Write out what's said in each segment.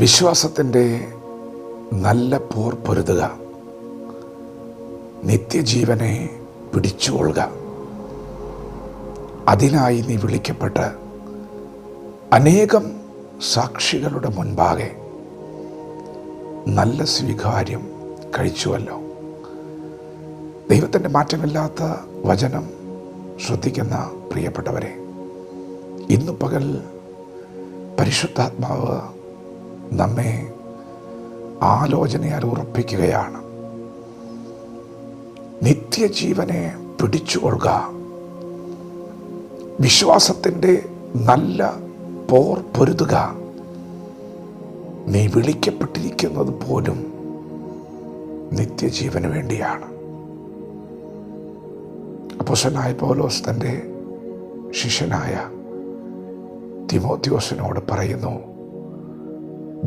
വിശ്വാസത്തിൻ്റെ നല്ല പോർ പൊരുതുക, നിത്യജീവനെ പിടിച്ചുകൊള്ളുക. അതിനായി നീ വിളിക്കപ്പെട്ട് അനേകം സാക്ഷികളുടെ മുൻപാകെ നല്ല സ്വീകാര്യം കഴിച്ചുവല്ലോ. ദൈവത്തിൻ്റെ മാറ്റമില്ലാത്ത വചനം ശ്രദ്ധിക്കുന്ന പ്രിയപ്പെട്ടവരെ, ഇന്നു പകൽ പരിശുദ്ധാത്മാവ് നമ്മെ ആലോചനയാൽ ഉറപ്പിക്കുകയാണ്. നിത്യജീവനെ പിടിച്ചുകൊള്ളുക, വിശ്വാസത്തിൻ്റെ നല്ല പോർ പൊരുതുക. നീ വിളിക്കപ്പെട്ടിരിക്കുന്നത് പോലും നിത്യജീവന് വേണ്ടിയാണ്. അപ്പോസ്തലനായ പൗലോസ് തൻ്റെ ശിഷ്യനായ തിമോഥെയോസിനോട് പറയുന്നു,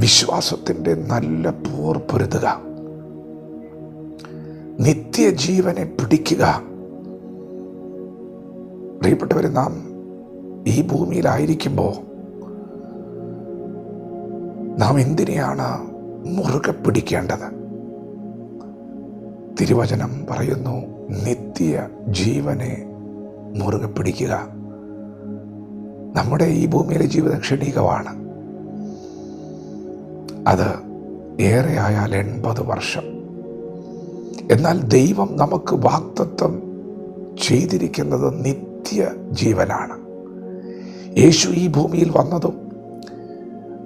വിശ്വാസത്തിൻ്റെ നല്ല പോർ പൊരുതുക, നിത്യജീവനെ പിടിക്കുക. പ്രിയപ്പെട്ടവരെ, നാം ഈ ഭൂമിയിലായിരിക്കുമ്പോൾ നാം എന്തിനെയാണ് മുറുകെ പിടിക്കേണ്ടത്? തിരുവചനം പറയുന്നു, നിത്യ ജീവനെ മുറുകെ പിടിക്കുക. നമ്മുടെ ഈ ഭൂമിയിലെ ജീവിതം ക്ഷണികമാണ്. അത് ഏറെയായാൽ 80 വർഷം. എന്നാൽ ദൈവം നമുക്ക് വാഗ്ദത്തം ചെയ്തിരിക്കുന്നത് നിത്യ ജീവനാണ്. യേശു ഈ ഭൂമിയിൽ വന്നതും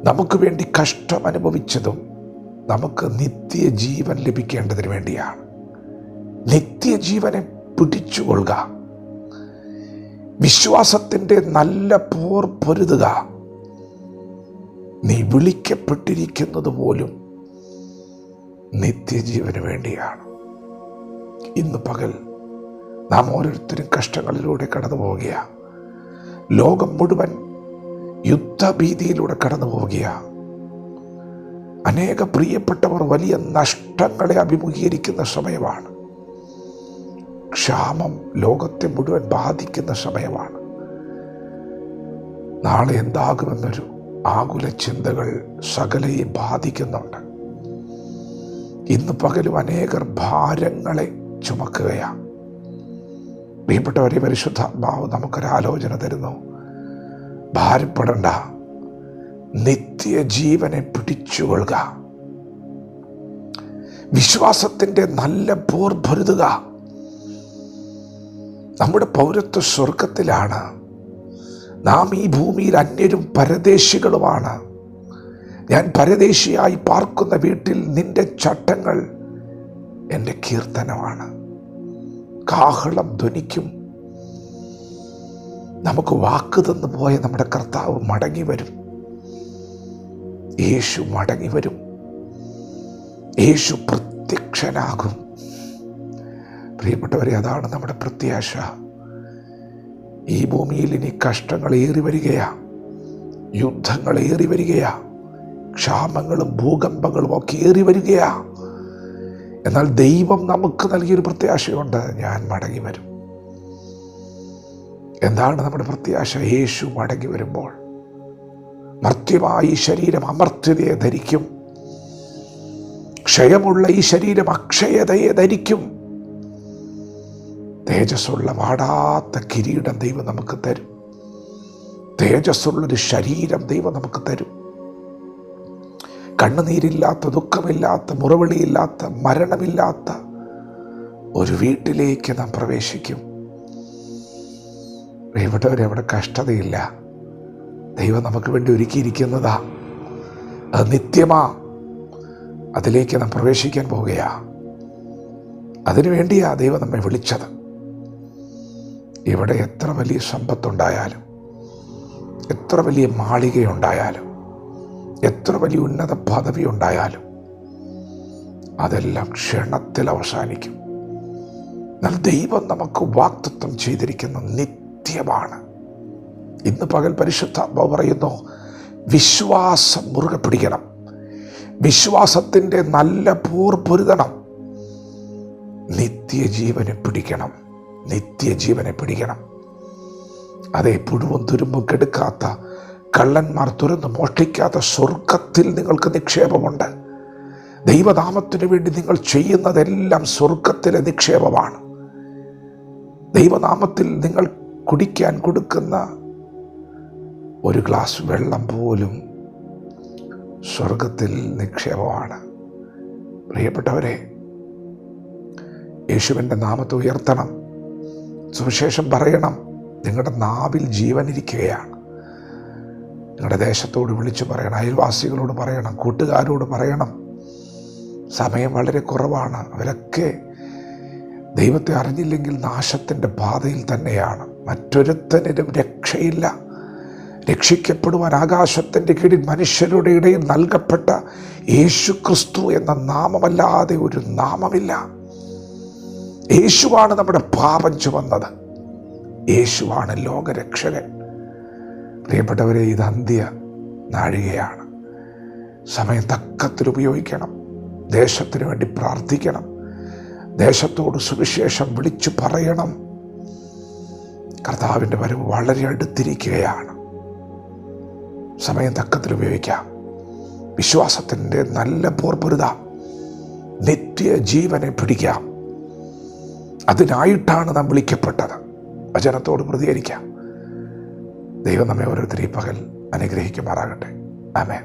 നമുക്ക് വേണ്ടി കഷ്ടം അനുഭവിച്ചതും നമുക്ക് നിത്യജീവൻ ലഭിക്കേണ്ടതിന് വേണ്ടിയാണ്. നിത്യജീവനെ പിടിച്ചുകൊള്ളുക, വിശ്വാസത്തിൻ്റെ നല്ല പോർ പൊരുതുക. നീ വിളിക്കപ്പെട്ടിരിക്കുന്നത് പോലും നിത്യജീവന് വേണ്ടിയാണ്. ഇന്ന് പകൽ നാം ഓരോരുത്തരും കഷ്ടങ്ങളിലൂടെ കടന്നു പോവുകയാണ്. ലോകം മുഴുവൻ യുദ്ധഭീതിയിലൂടെ കടന്നു പോവുകയാണ്. അനേക പ്രിയപ്പെട്ടവർ വലിയ നഷ്ടങ്ങളെ അഭിമുഖീകരിക്കുന്ന സമയമാണ്. ക്ഷാമം ലോകത്തെ മുഴുവൻ ബാധിക്കുന്ന സമയമാണ്. നാളെ എന്താകുമെന്നൊരു ആകുല ചിന്തകൾ സകലയെ ബാധിക്കുന്നുണ്ട്. ഇന്ന് പകലും അനേകർ ഭാരങ്ങളെ ചുമക്കുകയാണ്. പ്രിയപ്പെട്ടവരെ, പരിശുദ്ധാത്മാവ് നമുക്കൊരാലോചന തരുന്നു. ഭാരപ്പെടണ്ട, നിത്യജീവനെ പിടിച്ചുകൊള്ളുക, വിശ്വാസത്തിൻ്റെ നല്ല പോർ പൊരുതുക. നമ്മുടെ പൗരത്വ സ്വർഗത്തിലാണ്. നാം ഈ ഭൂമിയിൽ അന്യരും പരദേശികളുമാണ്. ഞാൻ പരദേശിയായി പാർക്കുന്ന വീട്ടിൽ നിന്റെ ചട്ടങ്ങൾ എൻ്റെ കീർത്തനമാണ്. കാഹളം ധ്വനിക്കും. നമുക്ക് വാക്ക് തന്നു പോയ നമ്മുടെ കർത്താവ് മടങ്ങി വരും. യേശു മടങ്ങി വരും. യേശു പ്രത്യക്ഷനാകും. പ്രിയപ്പെട്ടവരെ, അതാണ് നമ്മുടെ പ്രത്യാശ. ഈ ഭൂമിയിൽ ഇനി കഷ്ടങ്ങൾ ഏറി വരികയാ, യുദ്ധങ്ങൾ ഏറി വരികയാ, ക്ഷാമങ്ങളും ഭൂകമ്പങ്ങളും ഒക്കെ ഏറി വരികയാ. എന്നാൽ ദൈവം നമുക്ക് നൽകിയൊരു പ്രത്യാശയുണ്ട്, ഞാൻ മടങ്ങി വരും. എന്താണ് നമ്മുടെ പ്രത്യാശ? യേശു മടങ്ങി വരുമ്പോൾ മർത്യമായ ഈ ശരീരം അമർത്യതയെ ധരിക്കും, ക്ഷയമുള്ള ഈ ശരീരം അക്ഷയതയെ ധരിക്കും. തേജസ്സുള്ള വാടാത്ത കിരീടം ദൈവം നമുക്ക് തരും. തേജസ്സുള്ളൊരു ശരീരം ദൈവം നമുക്ക് തരും. കണ്ണുനീരില്ലാത്ത, ദുഃഖമില്ലാത്ത, മുറവിളിയില്ലാത്ത, മരണമില്ലാത്ത ഒരു വീട്ടിലേക്ക് നാം പ്രവേശിക്കും. പ്രിയപ്പെട്ടവരെ, അവിടെ കഷ്ടതയില്ല. ദൈവം നമുക്ക് വേണ്ടി ഒരുക്കിയിരിക്കുന്നതാ. അത് നിത്യമാ. അതിലേക്ക് നാം പ്രവേശിക്കാൻ പോവുകയാ. അതിനുവേണ്ടിയാ ദൈവം നമ്മെ വിളിച്ചത്. ഇവിടെ എത്ര വലിയ സമ്പത്തുണ്ടായാലും, എത്ര വലിയ മാളികയുണ്ടായാലും, എത്ര വലിയ ഉന്നത പദവി ഉണ്ടായാലും അതെല്ലാം ക്ഷണത്തിൽ അവസാനിക്കും. എന്നാൽ ദൈവം നമുക്ക് വാഗ്ദത്തം ചെയ്തിരിക്കുന്ന നിത്യമാണ്. ഇന്ന് പകൽ പരിശുദ്ധാത്മാവ് പറയുന്നു, വിശ്വാസം മുറുകെ പിടിക്കണം, വിശ്വാസത്തിൻ്റെ നല്ല പോർ പൊരുതണം, നിത്യജീവനെ പിടിക്കണം, നിത്യജീവനെ പിടിക്കണം. അതേ, പുഴുവും തുരുമ്പും കെടുക്കാത്ത കള്ളന്മാർ തുറന്ന് മോഷ്ടിക്കാത്ത സ്വർഗത്തിൽ നിങ്ങൾക്ക് നിക്ഷേപമുണ്ട്. ദൈവനാമത്തിനു വേണ്ടി നിങ്ങൾ ചെയ്യുന്നതെല്ലാം സ്വർഗത്തിലെ നിക്ഷേപമാണ്. ദൈവനാമത്തിൽ നിങ്ങൾ കുടിക്കാൻ കൊടുക്കുന്ന ഒരു ഗ്ലാസ് വെള്ളം പോലും സ്വർഗത്തിൽ നിക്ഷേപമാണ്. പ്രിയപ്പെട്ടവരെ, യേശുവിൻ്റെ നാമത്തെ ഉയർത്തണം, സുവിശേഷം പറയണം. നിങ്ങളുടെ നാവിൽ ജീവനിരിക്കുകയാണ്. നിങ്ങളുടെ ദേശത്തോട് വിളിച്ചു പറയണം, അയൽവാസികളോട് പറയണം, കൂട്ടുകാരോട് പറയണം. സമയം വളരെ കുറവാണ്. അവരൊക്കെ ദൈവത്തെ അറിഞ്ഞില്ലെങ്കിൽ നാശത്തിൻ്റെ പാതയിൽ തന്നെയാണ്. മറ്റൊരുത്തനും രക്ഷയില്ല. രക്ഷിക്കപ്പെടുവാൻ ആകാശത്തിൻ്റെ കീഴിൽ മനുഷ്യരുടെ ഇടയിൽ നൽകപ്പെട്ട യേശു ക്രിസ്തു എന്ന നാമമല്ലാതെ ഒരു നാമമില്ല. യേശുവാണ് നമ്മുടെ പാപം ചുമന്നത്. യേശുവാണ് ലോകരക്ഷകൻ. പ്രിയപ്പെട്ടവരെ, ഇത് അന്ത്യ നാഴികയാണ്. സമയം തക്കത്തിൽ ഉപയോഗിക്കണം. ദേശത്തിന് വേണ്ടി പ്രാർത്ഥിക്കണം. ദേശത്തോട് സുവിശേഷം വിളിച്ചു പറയണം. കർത്താവിൻ്റെ വരവ് വളരെ അടുത്തിരിക്കുകയാണ്. സമയം തക്കത്തിൽ ഉപയോഗിക്കാം. വിശ്വാസത്തിൻ്റെ നല്ല പോർപൊരുതാം. നിത്യജീവനെ പിടിക്കാം. അതിനായിട്ടാണ് നാം വിളിക്കപ്പെട്ടത്. വചനത്തോട് പ്രതികരിക്കാം. ദൈവം നമ്മെ ഓരോരുത്തരെയും പകൽ അനുഗ്രഹിക്കുമാറാകട്ടെ. ആമേൻ.